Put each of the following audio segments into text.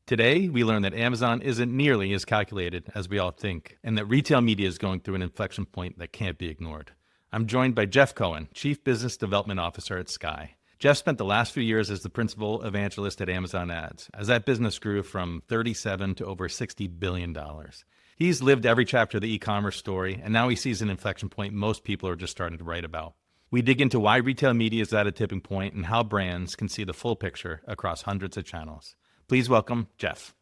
Today, we learn that Amazon isn't nearly as calculated as we all think, and that retail media is going through an inflection point that can't be ignored. I'm joined by Jeff Cohen, Chief Business Development Officer at Sky. Jeff spent the last few years as the principal evangelist at Amazon Ads, as that business grew from $37 to over $60 billion. He's lived every chapter of the e-commerce story, and now he sees an inflection point most people are just starting to write about. We dig into why retail media is at a tipping point and how brands can see the full picture across hundreds of channels. Please welcome Jeff.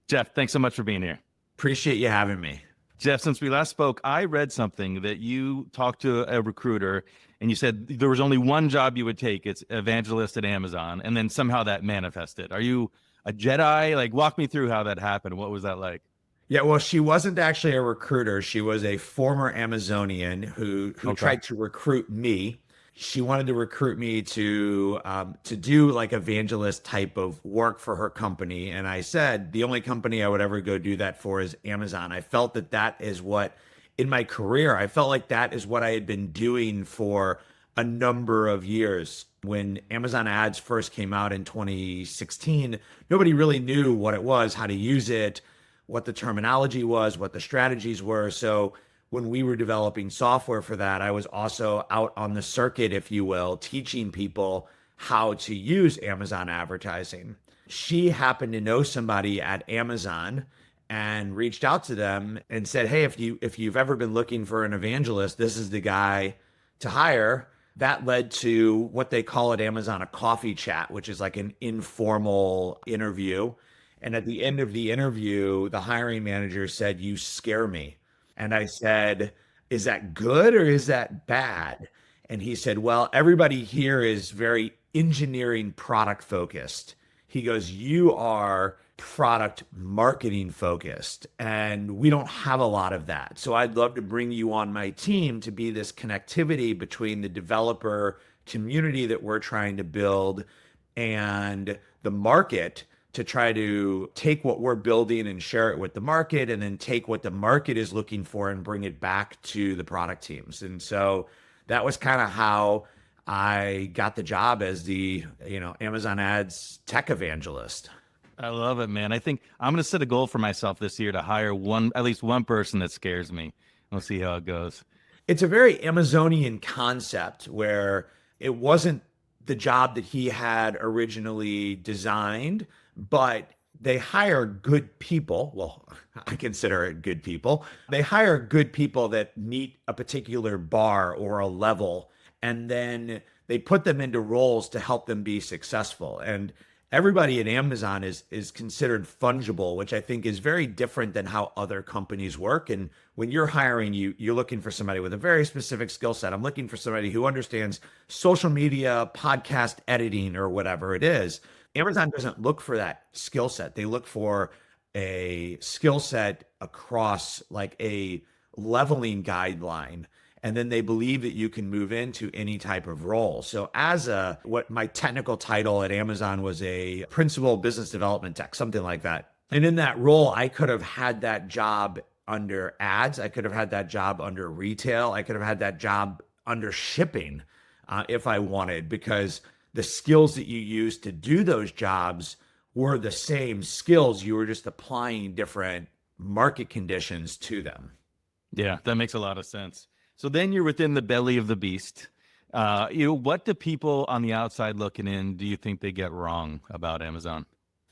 Jeff, thanks so much for being here. Appreciate you having me. Jeff, since we last spoke, I read something that you talked to a recruiter and you said there was only one job you would take. It's evangelist at Amazon. And then somehow that manifested. Are you a Jedi? Like, walk me through how that happened. What was that like? Yeah, well, she wasn't actually a recruiter. She was a former Amazonian who tried to recruit me. She wanted to recruit me to do like evangelist type of work for her company, and I said the only company I would ever go do that for is Amazon. I felt that that is what in my career I felt like that is what I had been doing for a number of years. When Amazon Ads first came out in 2016, nobody really knew what it was, how to use it, what the terminology was, what the strategies were. So when we were developing software for that, I was also out on the circuit, if you will, teaching people how to use Amazon advertising. She happened to know somebody at Amazon and reached out to them and said, "Hey, if you've ever been looking for an evangelist, this is the guy to hire." That led to what they call at Amazon a coffee chat, which is like an informal interview. And at the end of the interview, the hiring manager said, "You scare me." And I said, "Is that good or is that bad?" And he said, "Well, everybody here is very engineering product focused." He goes, "You are product marketing focused, and we don't have a lot of that. So I'd love to bring you on my team to be this connectivity between the developer community that we're trying to build and the market, to try to take what we're building and share it with the market, and then take what the market is looking for and bring it back to the product teams." And so that was kind of how I got the job as the, Amazon Ads tech evangelist. I love it, man. I think I'm going to set a goal for myself this year to hire at least one person that scares me. We'll see how it goes. It's a very Amazonian concept where it wasn't the job that he had originally designed, but they hire good people. Well, I consider it good people. They hire good people that meet a particular bar or a level, and then they put them into roles to help them be successful. And everybody at Amazon is considered fungible, which I think is very different than how other companies work. And when you're hiring, you're looking for somebody with a very specific skill set. I'm looking for somebody who understands social media, podcast editing, or whatever it is. Amazon doesn't look for that skill set. They look for a skill set across like a leveling guideline. And then they believe that you can move into any type of role. So what my technical title at Amazon was, a principal business development tech, something like that. And in that role, I could have had that job under ads. I could have had that job under retail. I could have had that job under shipping if I wanted, because the skills that you use to do those jobs were the same skills. You were just applying different market conditions to them. Yeah, that makes a lot of sense. So then you're within the belly of the beast. What do people on the outside looking in, do you think they get wrong about Amazon?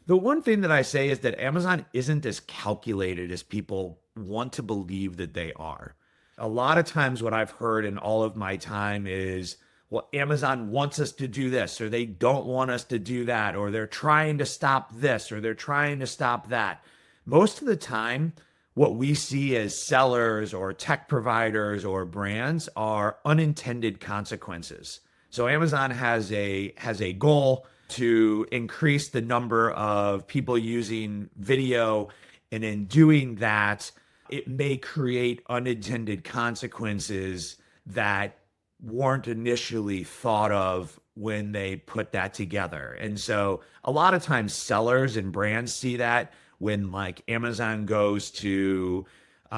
The one thing that I say is that Amazon isn't as calculated as people want to believe that they are. A lot of times what I've heard in all of my time is, well, Amazon wants us to do this, or they don't want us to do that, or they're trying to stop this, or they're trying to stop that. Most of the time, what we see as sellers or tech providers or brands are unintended consequences. So Amazon has a goal to increase the number of people using video, and in doing that, it may create unintended consequences that weren't initially thought of when they put that together. And so a lot of times sellers and brands see that when like Amazon goes to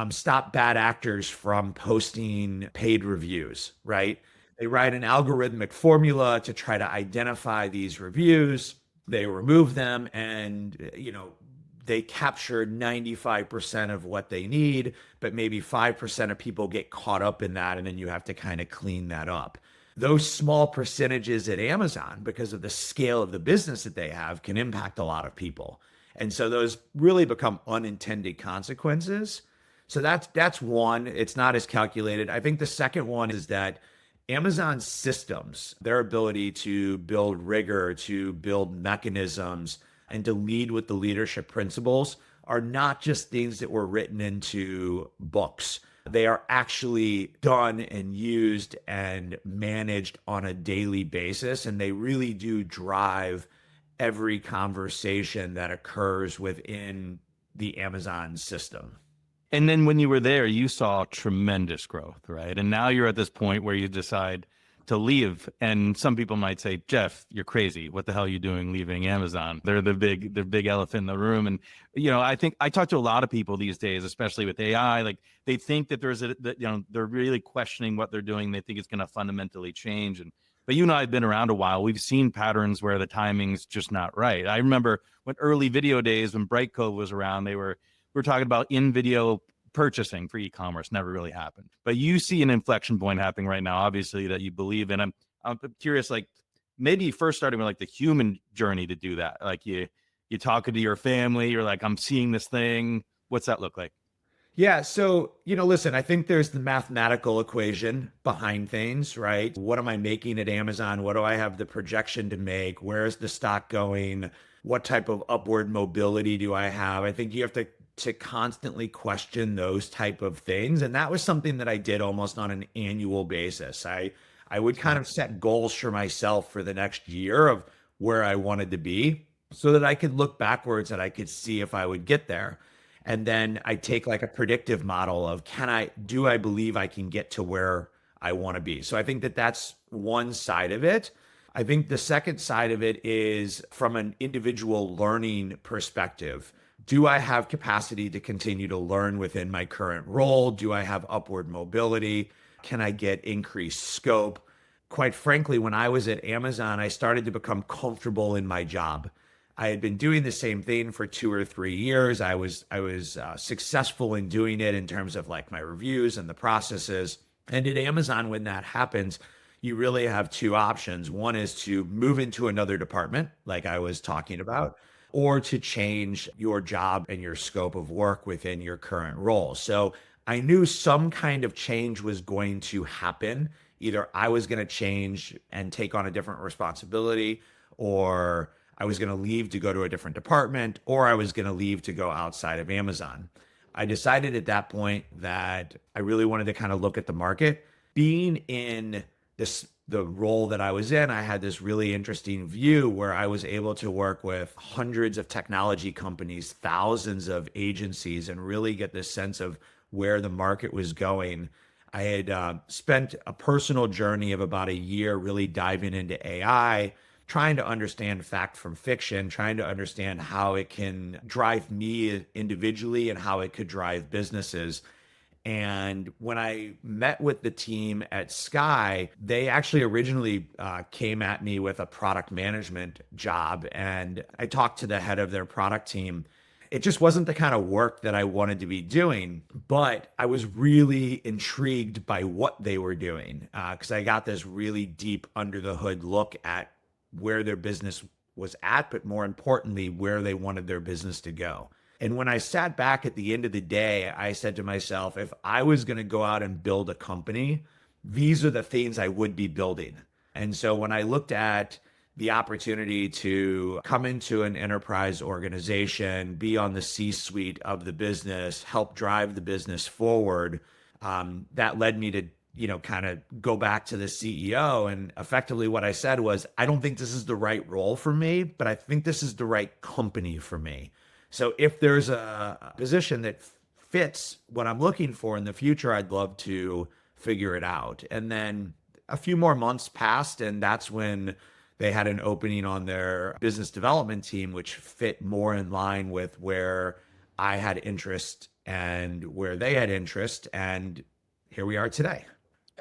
stop bad actors from posting paid reviews, right? They write an algorithmic formula to try to identify these reviews. They remove them and, they capture 95% of what they need, but maybe 5% of people get caught up in that. And then you have to kind of clean that up. Those small percentages at Amazon, because of the scale of the business that they have, can impact a lot of people. And so those really become unintended consequences. So that's one. It's not as calculated. I think the second one is that Amazon's systems, their ability to build rigor, to build mechanisms, and to lead with the leadership principles are not just things that were written into books. They are actually done and used and managed on a daily basis. And they really do drive every conversation that occurs within the Amazon system. And then when you were there, you saw tremendous growth, right? And now you're at this point where you decide to leave. And some people might say, Jeff, you're crazy. What the hell are you doing leaving Amazon? They're the big elephant in the room. And, I think I talk to a lot of people these days, especially with AI, like they think that they're really questioning what they're doing. They think it's going to fundamentally change. But you and I have been around a while. We've seen patterns where the timing's just not right. I remember when early video days, when Brightcove was around, we're talking about in-video purchasing for e-commerce. Never really happened. But you see an inflection point happening right now, obviously, that you believe in. I'm curious, like maybe first starting with like the human journey to do that. Like you talking to your family, you're like, I'm seeing this thing. What's that look like? Yeah. So, listen, I think there's the mathematical equation behind things, right? What am I making at Amazon? What do I have the projection to make? Where's the stock going? What type of upward mobility do I have? I think you have to constantly question those type of things. And that was something that I did almost on an annual basis. I would kind of set goals for myself for the next year of where I wanted to be so that I could look backwards and I could see if I would get there. And then I take like a predictive model of do I believe I can get to where I want to be? So I think that that's one side of it. I think the second side of it is from an individual learning perspective. Do I have capacity to continue to learn within my current role? Do I have upward mobility? Can I get increased scope? Quite frankly, when I was at Amazon, I started to become comfortable in my job. I had been doing the same thing for 2 or 3 years. I was successful in doing it in terms of like my reviews and the processes. And at Amazon, when that happens, you really have two options. One is to move into another department, like I was talking about, or to change your job and your scope of work within your current role. So I knew some kind of change was going to happen. Either I was going to change and take on a different responsibility, or I was going to leave to go to a different department, or I was going to leave to go outside of Amazon. I decided at that point that I really wanted to kind of look at the market. Being in the role that I was in, I had this really interesting view where I was able to work with hundreds of technology companies, thousands of agencies, and really get this sense of where the market was going. I had spent a personal journey of about a year really diving into AI, trying to understand fact from fiction, trying to understand how it can drive me individually and how it could drive businesses. And when I met with the team at Sky, they actually originally came at me with a product management job. And I talked to the head of their product team. It just wasn't the kind of work that I wanted to be doing, but I was really intrigued by what they were doing because I got this really deep under the hood look at where their business was at, but more importantly, where they wanted their business to go. And when I sat back at the end of the day, I said to myself, if I was going to go out and build a company, these are the things I would be building. And so when I looked at the opportunity to come into an enterprise organization, be on the C-suite of the business, help drive the business forward, that led me to kind of go back to the CEO. And effectively what I said was, I don't think this is the right role for me, but I think this is the right company for me. So if there's a position that fits what I'm looking for in the future, I'd love to figure it out. And then a few more months passed, and that's when they had an opening on their business development team, which fit more in line with where I had interest and where they had interest. And here we are today.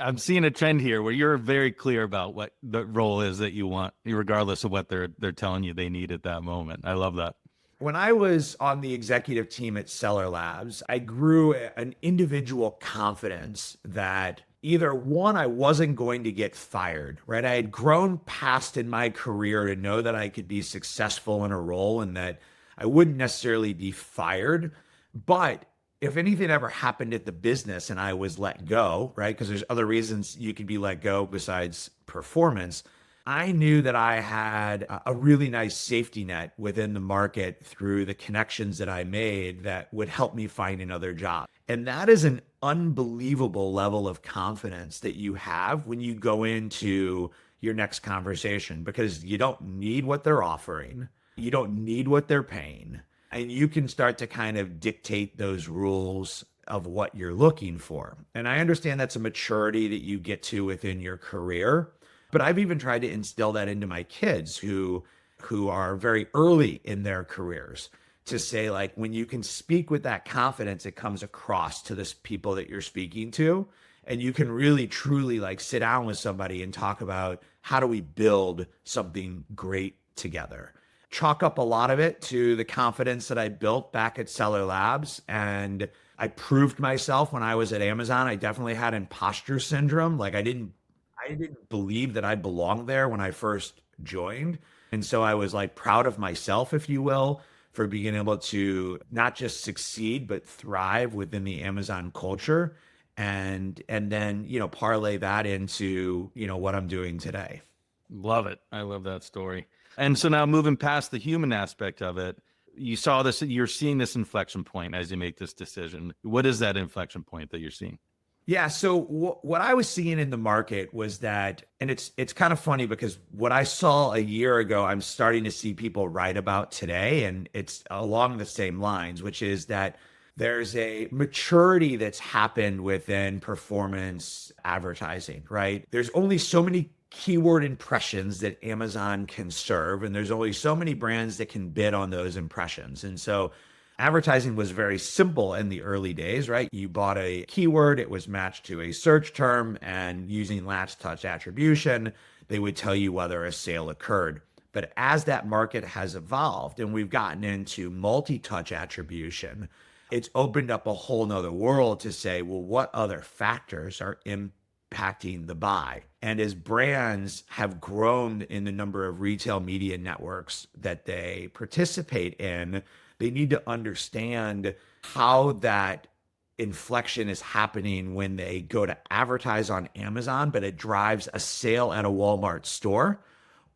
I'm seeing a trend here where you're very clear about what the role is that you want, regardless of what they're telling you they need at that moment. I love that. When I was on the executive team at Seller Labs, I grew an individual confidence that either one, I wasn't going to get fired, right? I had grown past in my career to know that I could be successful in a role and that I wouldn't necessarily be fired. But if anything ever happened at the business and I was let go, right? Because there's other reasons you could be let go besides performance. I knew that I had a really nice safety net within the market through the connections that I made that would help me find another job. And that is an unbelievable level of confidence that you have when you go into your next conversation because you don't need what they're offering, you don't need what they're paying, and you can start to kind of dictate those rules of what you're looking for. And I understand that's a maturity that you get to within your career. But I've even tried to instill that into my kids who are very early in their careers to say, like, when you can speak with that confidence, it comes across to the people that you're speaking to. And you can really, truly like sit down with somebody and talk about how do we build something great together. Chalk up a lot of it to the confidence that I built back at Seller Labs. And I proved myself when I was at Amazon. I definitely had imposter syndrome. Like I didn't believe that I belonged there when I first joined. And so I was like proud of myself, if you will, for being able to not just succeed, but thrive within the Amazon culture and then, parlay that into, what I'm doing today. Love it. I love that story. And so now moving past the human aspect of it, you're seeing this inflection point as you make this decision. What is that inflection point that you're seeing? Yeah. So what I was seeing in the market was that, and it's kind of funny because what I saw a year ago, I'm starting to see people write about today, and it's along the same lines, which is that there's a maturity that's happened within performance advertising, right? There's only so many keyword impressions that Amazon can serve, and there's only so many brands that can bid on those impressions. And so advertising was very simple in the early days, right? You bought a keyword, it was matched to a search term, and using last touch attribution, they would tell you whether a sale occurred. But as that market has evolved and we've gotten into multi-touch attribution, it's opened up a whole nother world to say, well, what other factors are impacting the buy? And as brands have grown in the number of retail media networks that they participate in, they need to understand how that inflection is happening when they go to advertise on Amazon, but it drives a sale at a Walmart store,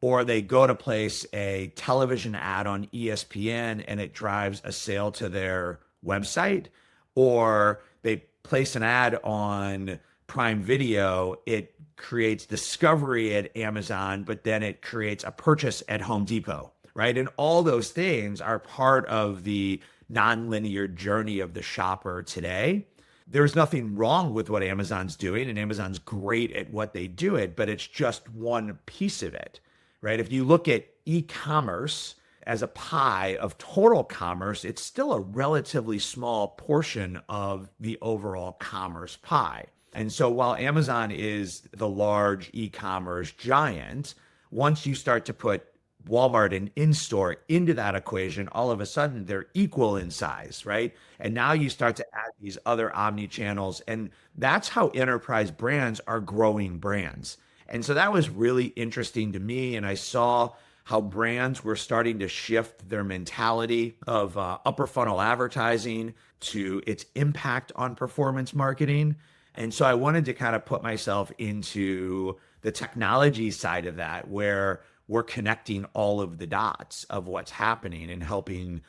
or they go to place a television ad on ESPN and it drives a sale to their website, or they place an ad on Prime Video, it creates discovery at Amazon, but then it creates a purchase at Home Depot, right? And all those things are part of the nonlinear journey of the shopper today. There's nothing wrong with what Amazon's doing, and Amazon's great at what they do it, but it's just one piece of it, right? If you look at e-commerce as a pie of total commerce, it's still a relatively small portion of the overall commerce pie. And so while Amazon is the large e-commerce giant, once you start to put Walmart and in-store into that equation, all of a sudden they're equal in size, right? And now you start to add these other omni-channels, and that's how enterprise brands are growing brands. And so that was really interesting to me, and I saw how brands were starting to shift their mentality of upper funnel advertising to its impact on performance marketing. And so I wanted to kind of put myself into the technology side of that, where we're connecting all of the dots of what's happening and helping,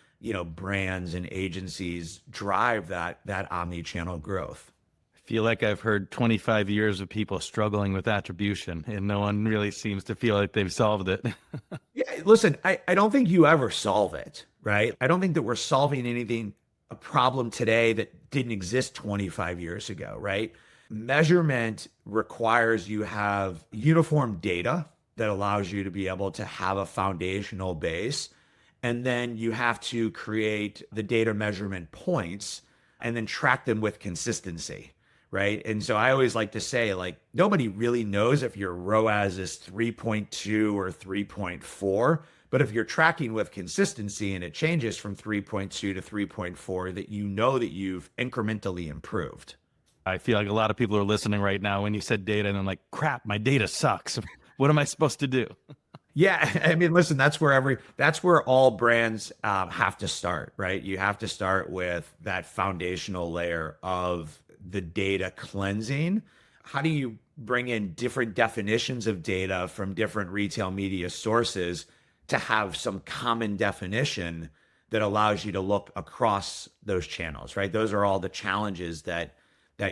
brands and agencies drive that omni-channel growth. I feel like I've heard 25 years of people struggling with attribution, and no one really seems to feel like they've solved it. Yeah, listen, I don't think you ever solve it, right? I don't think that we're solving a problem today that didn't exist 25 years ago, right? Measurement requires you have uniform data that allows you to be able to have a foundational base. And then you have to create the data measurement points and then track them with consistency, right? And so I always like to say, like, nobody really knows if your ROAS is 3.2 or 3.4. But if you're tracking with consistency and it changes from 3.2 to 3.4, that you know that you've incrementally improved. I feel like a lot of people are listening right now when you said data and I'm like, crap, my data sucks. What am I supposed to do? Yeah, I mean, listen, that's where all brands have to start, right? You have to start with that foundational layer of the data cleansing. How do you bring in different definitions of data from different retail media sources to have some common definition that allows you to look across those channels, right? Those are all the challenges that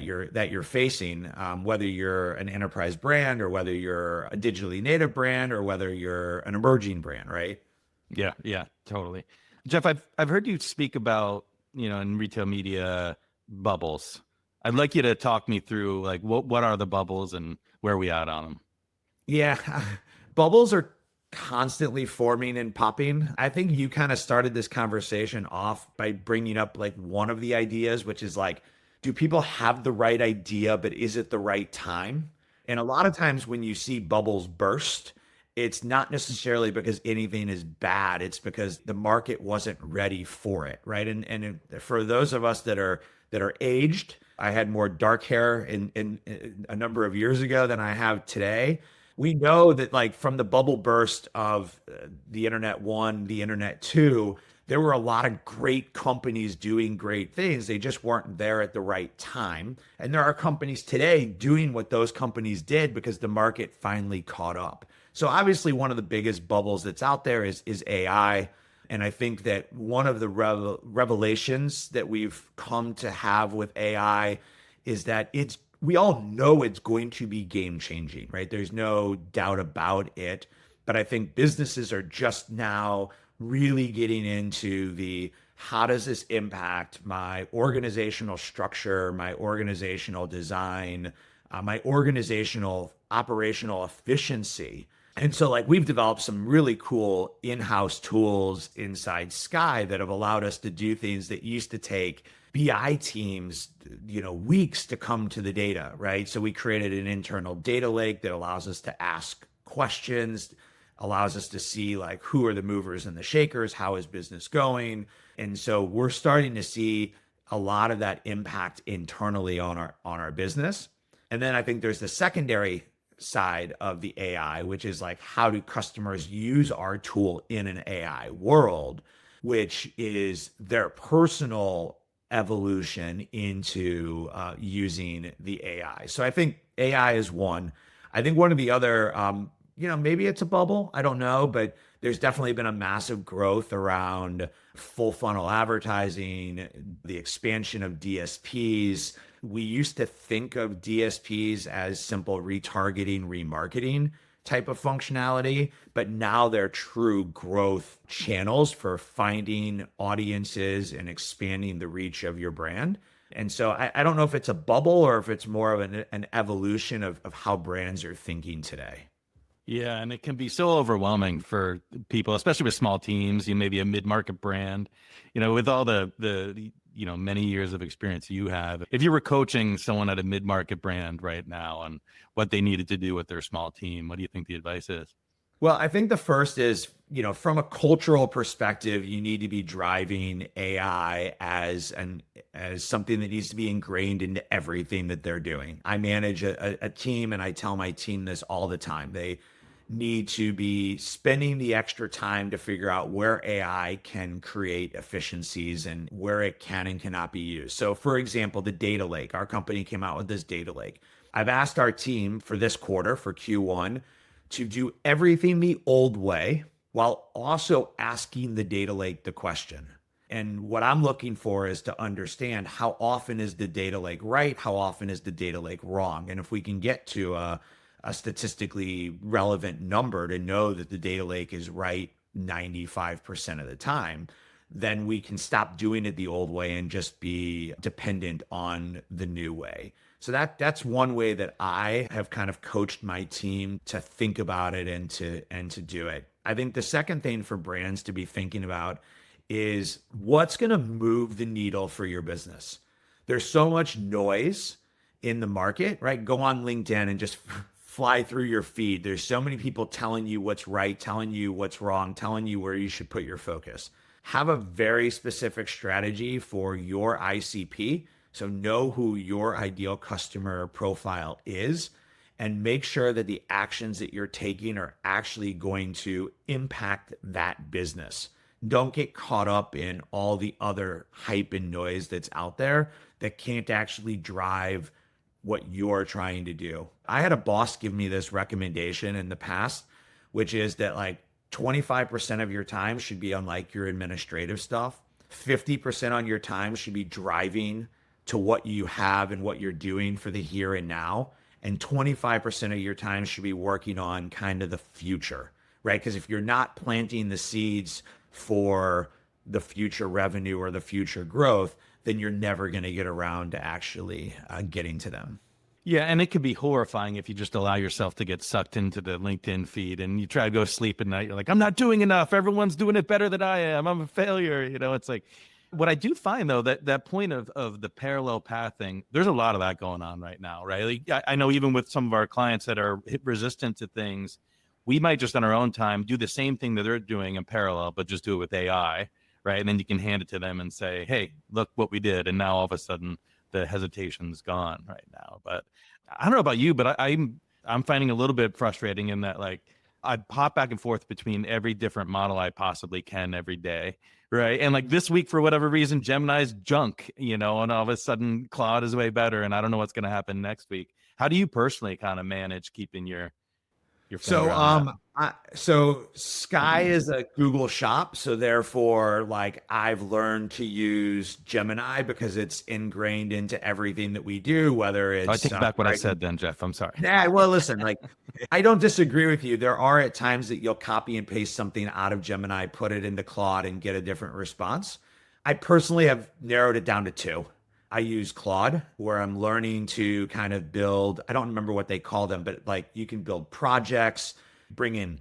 you're facing, whether you're an enterprise brand or whether you're a digitally native brand or whether you're an emerging brand, right? Yeah, yeah, totally. Jeff, I've heard you speak about, in retail media bubbles. I'd like you to talk me through like what are the bubbles and where are we at on them? Yeah, bubbles are constantly forming and popping. I think you kind of started this conversation off by bringing up like one of the ideas, which is like, do people have the right idea, but is it the right time? And a lot of times when you see bubbles burst, it's not necessarily because anything is bad. It's because the market wasn't ready for it, right? For those of us that are aged, I had more dark hair in a number of years ago than I have today. We know that like from the bubble burst of the internet one, the internet two, there were a lot of great companies doing great things. They just weren't there at the right time. And there are companies today doing what those companies did because the market finally caught up. So obviously one of the biggest bubbles that's out there is AI. And I think that one of the revelations that we've come to have with AI is that we all know it's going to be game changing, right? There's no doubt about it. But I think businesses are just now really getting into the how does this impact my organizational structure, my organizational design, my organizational operational efficiency. And so, like, we've developed some really cool in-house tools inside Sky that have allowed us to do things that used to take BI teams, weeks to come to the data, right? So we created an internal data lake that allows us to ask questions, allows us to see like who are the movers and the shakers, how is business going? And so we're starting to see a lot of that impact internally on our business. And then I think there's the secondary side of the AI, which is like how do customers use our tool in an AI world, which is their personal evolution into using the AI. So I think AI is one. I think one of the other, maybe it's a bubble. I don't know, but there's definitely been a massive growth around full funnel advertising, the expansion of DSPs. We used to think of DSPs as simple retargeting, remarketing type of functionality, but now they're true growth channels for finding audiences and expanding the reach of your brand. And so I don't know if it's a bubble or if it's more of an evolution of how brands are thinking today. Yeah, and it can be so overwhelming for people, especially with small teams, maybe a mid-market brand, with all the many years of experience you have. If you were coaching someone at a mid-market brand right now on what they needed to do with their small team, what do you think the advice is? Well, I think the first is, from a cultural perspective, you need to be driving AI as something that needs to be ingrained into everything that they're doing. I manage a team and I tell my team this all the time. They need to be spending the extra time to figure out where AI can create efficiencies and where it can and cannot be used. So, for example, the data lake, our company came out with this data lake. I've asked our team for this quarter, for Q1, to do everything the old way while also asking the data lake the question. And what I'm looking for is to understand how often is the data lake right? How often is the data lake wrong? And if we can get to a statistically relevant number to know that the data lake is right 95% of the time, then we can stop doing it the old way and just be dependent on the new way. So that's one way that I have kind of coached my team to think about it and to do it. I think the second thing for brands to be thinking about is what's going to move the needle for your business. There's so much noise in the market, right? Go on LinkedIn and just fly through your feed. There's so many people telling you what's right, telling you what's wrong, telling you where you should put your focus. Have a very specific strategy for your ICP. So know who your ideal customer profile is and make sure that the actions that you're taking are actually going to impact that business. Don't get caught up in all the other hype and noise that's out there that can't actually drive what you're trying to do. I had a boss give me this recommendation in the past, which is that like 25% of your time should be on like your administrative stuff. 50% on your time should be driving to what you have and what you're doing for the here and now. And 25% of your time should be working on kind of the future, right? Because if you're not planting the seeds for the future revenue or the future growth, then you're never going to get around to actually getting to them. Yeah, and it could be horrifying if you just allow yourself to get sucked into the LinkedIn feed and you try to go sleep at night. You're like, I'm not doing enough. Everyone's doing it better than I am. I'm a failure. It's like, what I do find though, that point of the parallel path thing, there's a lot of that going on right now, right? Like, I know even with some of our clients that are hip resistant to things, we might just on our own time do the same thing that they're doing in parallel, but just do it with AI, right? And then you can hand it to them and say, hey, look what we did. And now all of a sudden the hesitation's gone right now. But I don't know about you, but I'm finding a little bit frustrating in that, like, I pop back and forth between every different model I possibly can every day, right? And like this week, for whatever reason, Gemini's junk, and all of a sudden Claude is way better, and I don't know what's going to happen next week. How do you personally kind of manage keeping your finger on that? So Sky is a Google shop, so therefore, like, I've learned to use Gemini because it's ingrained into everything that we do, whether I it's take back what I said then, Jeff. I'm sorry. yeah, well, listen, like, I don't disagree with you. There are at times that you'll copy and paste something out of Gemini, put it into Claude, and get a different response. I personally have narrowed it down to two. I use Claude, where I'm learning to kind of build, I don't remember what they call them, but like you can build projects, bring in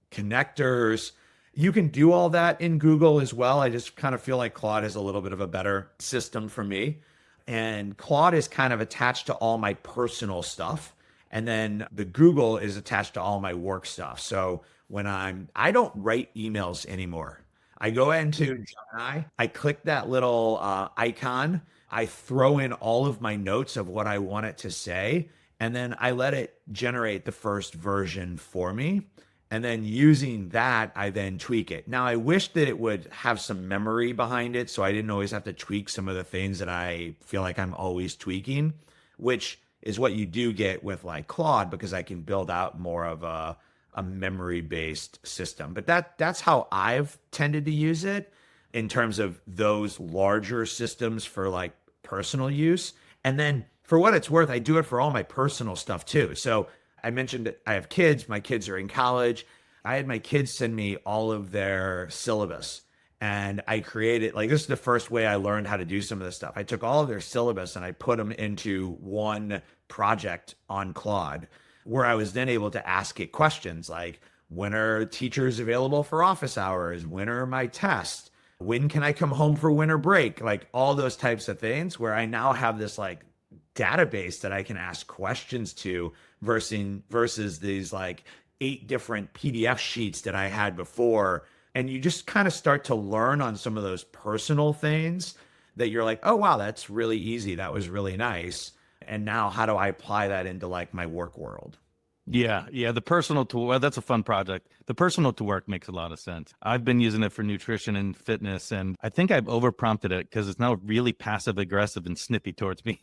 connectors. You can do all that in Google as well. I just kind of feel like Claude is a little bit of a better system for me. And Claude is kind of attached to all my personal stuff. And then the Google is attached to all my work stuff. So I don't write emails anymore. I go into Gemini, I click that little icon, I throw in all of my notes of what I want it to say, and then I let it generate the first version for me. And then using that, I then tweak it. Now, I wish that it would have some memory behind it, so I didn't always have to tweak some of the things that I feel like I'm always tweaking, which is what you do get with like Claude, because I can build out more of a memory-based system. But that's how I've tended to use it in terms of those larger systems for like personal use. And then for what it's worth, I do it for all my personal stuff too. So I mentioned that I have kids. My kids are in college. I had my kids send me all of their syllabus. And I created, like, this is the first way I learned how to do some of this stuff. I took all of their syllabus and I put them into one project on Claude, where I was then able to ask it questions like, when are teachers available for office hours? When are my tests? When can I come home for winter break? Like all those types of things, where I now have this like database that I can ask questions to versus these like 8 different PDF sheets that I had before. And you just kind of start to learn on some of those personal things that you're like, oh, wow, that's really easy. That was really nice. And now how do I apply that into like my work world? Yeah. The personal to well, that's a fun project. The personal to work makes a lot of sense. I've been using it for nutrition and fitness, and I think I've over prompted it because it's now really passive aggressive and snippy towards me.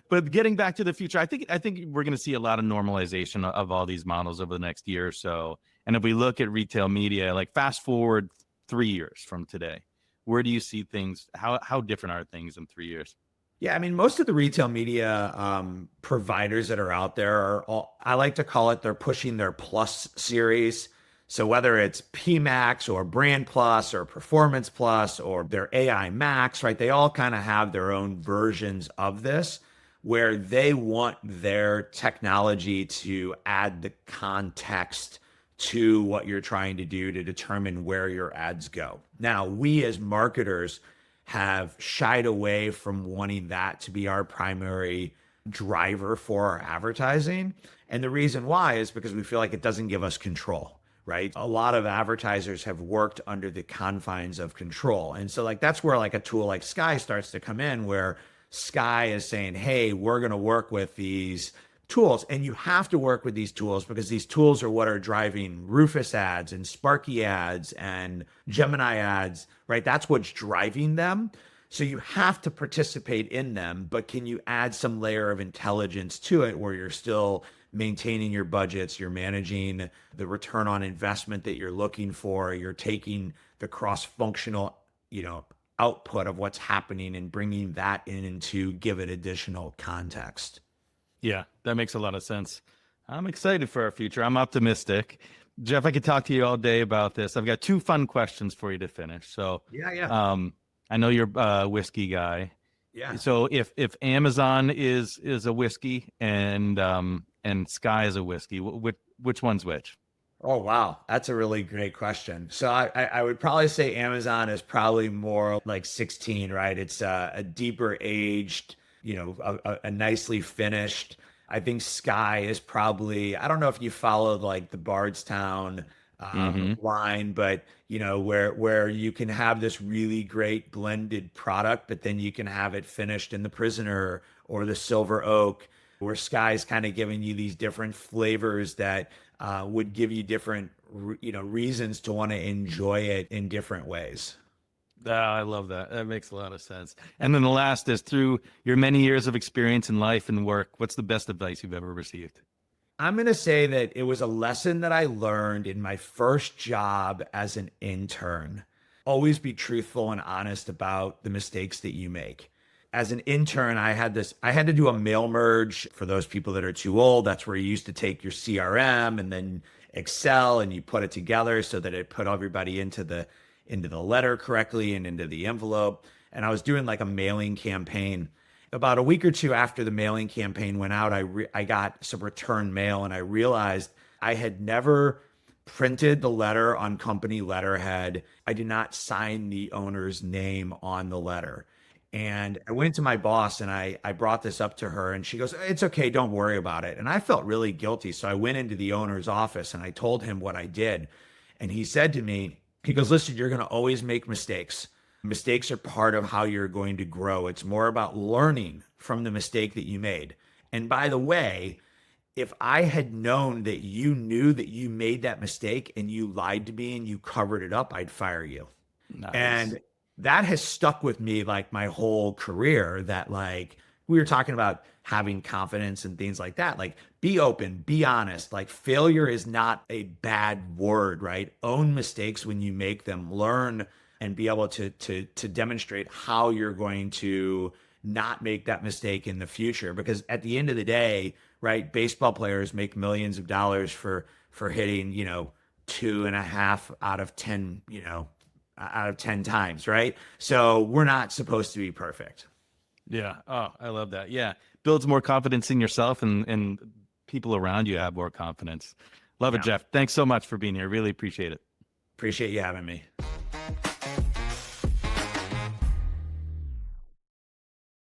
But getting back to the future, I think we're going to see a lot of normalization of all these models over the next year or so. And if we look at retail media, like fast forward 3 years from today, where do you see things? How different are things in 3 years? Yeah, I mean, most of the retail media providers that are out there are all, I like to call it, they're pushing their plus series. So whether it's PMax or Brand Plus or Performance Plus or their AI Max, right? They all kind of have their own versions of this where they want their technology to add the context to what you're trying to do to determine where your ads go. Now, we as marketers have shied away from wanting that to be our primary driver for our advertising. And the reason why is because we feel like it doesn't give us control, right? A lot of advertisers have worked under the confines of control. And so like that's where like a tool like Sky starts to come in, where Sky is saying, hey, we're going to work with these tools. And you have to work with these tools because these tools are what are driving Rufus ads and Sparky ads and Gemini ads, right? That's what's driving them. So you have to participate in them, but can you add some layer of intelligence to it where you're still maintaining your budgets, you're managing the return on investment that you're looking for, you're taking the cross-functional, output of what's happening and bringing that in to give it additional context. Yeah, that makes a lot of sense. I'm excited for our future. I'm optimistic. Jeff, I could talk to you all day about this. I've got 2 fun questions for you to finish. So, Yeah. I know you're a whiskey guy. Yeah. So if Amazon is a whiskey and Sky is a whiskey, which one's which? Oh, wow. That's a really great question. So I would probably say Amazon is probably more like 16, right? It's a deeper aged, a nicely finished. I think Sky is probably, I don't know if you followed like the Bardstown Mm-hmm. line, but where you can have this really great blended product, but then you can have it finished in the Prisoner or the Silver Oak, where Sky's kind of giving you these different flavors that would give you different, reasons to want to enjoy it in different ways. I love that. That makes a lot of sense. And then the last is, through your many years of experience in life and work, what's the best advice you've ever received? I'm going to say that it was a lesson that I learned in my first job as an intern. Always be truthful and honest about the mistakes that you make. As an intern, I had to do a mail merge. For those people that are too old, that's where you used to take your CRM and then Excel and you put it together so that it put everybody into the letter correctly and into the envelope. And I was doing like a mailing campaign. About a week or two after the mailing campaign went out, I got some return mail and I realized I had never printed the letter on company letterhead. I did not sign the owner's name on the letter. And I went to my boss and I brought this up to her and she goes, it's okay, don't worry about it. And I felt really guilty. So I went into the owner's office and I told him what I did. And he said to me, he goes, listen, you're going to always make mistakes. Mistakes are part of how you're going to grow. It's more about learning from the mistake that you made. And by the way, if I had known that you knew that you made that mistake and you lied to me and you covered it up, I'd fire you. Nice. And that has stuck with me like my whole career, that like we were talking about having confidence and things like that. Like be open, be honest. Like failure is not a bad word, right? Own mistakes when you make them, learn and be able to demonstrate how you're going to not make that mistake in the future. Because at the end of the day, right, baseball players make millions of dollars for hitting, 2.5 out of 10, out of 10 times, right? So we're not supposed to be perfect. Yeah. Oh, I love that. Yeah. Builds more confidence in yourself, and people around you have more confidence. Love it, Yeah. Jeff. Thanks so much for being here. Really appreciate it. Appreciate you having me.